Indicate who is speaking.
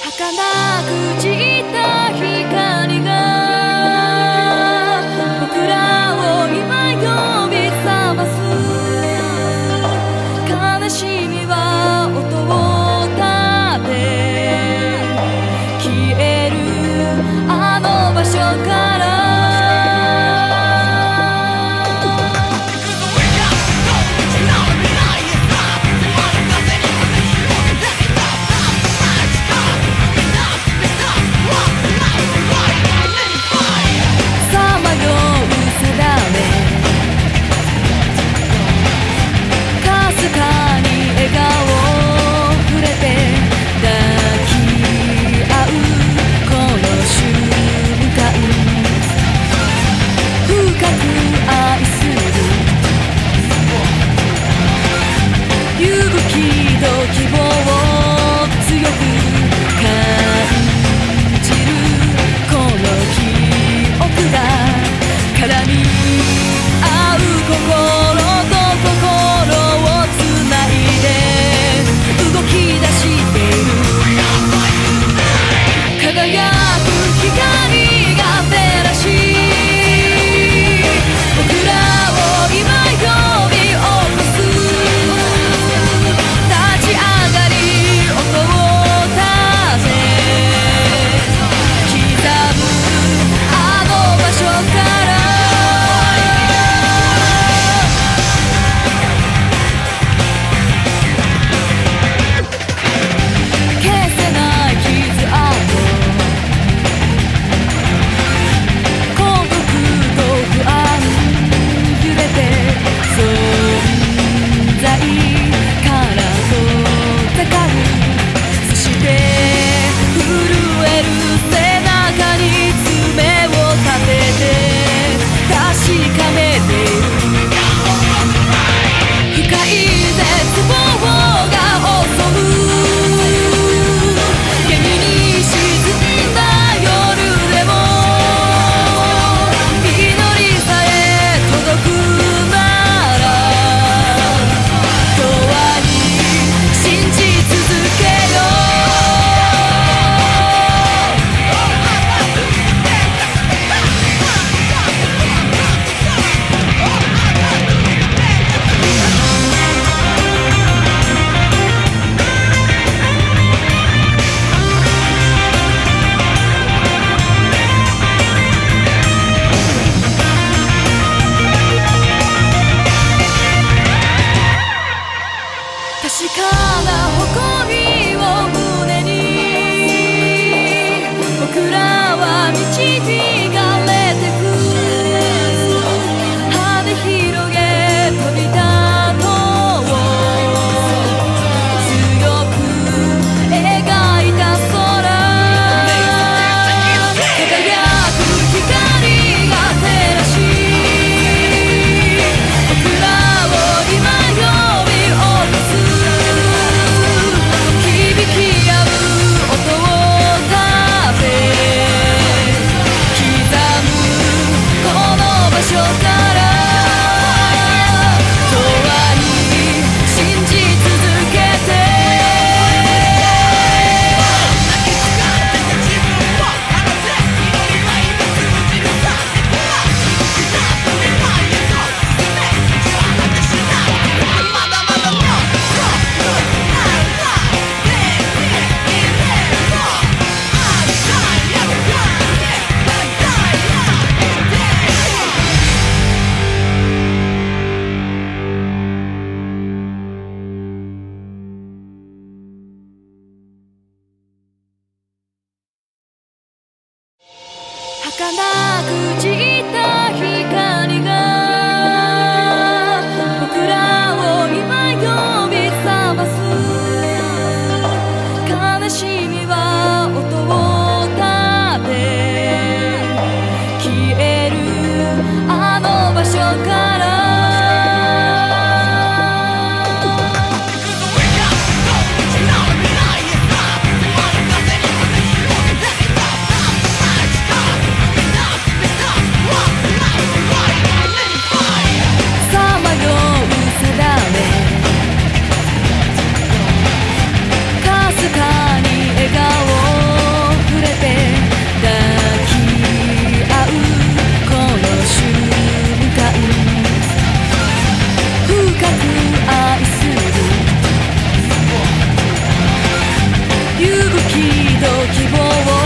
Speaker 1: 儚く散った光が僕らを今呼び覚ます。悲しみは音を立て消えるあの場所から希望を強く感じるこの記憶が絡み合う心と心をつないで動き出している。輝く光が照らし僕らを今呼び起こす。確かな誇りを胸に僕らは導かれてく。羽広げ飛び立とう強く描いた空輝く光が照らし僕らを今呼び起こす。儚く散った光が僕らを今呼び覚ます。悲しみは音を立て消えるあの場所から「希望を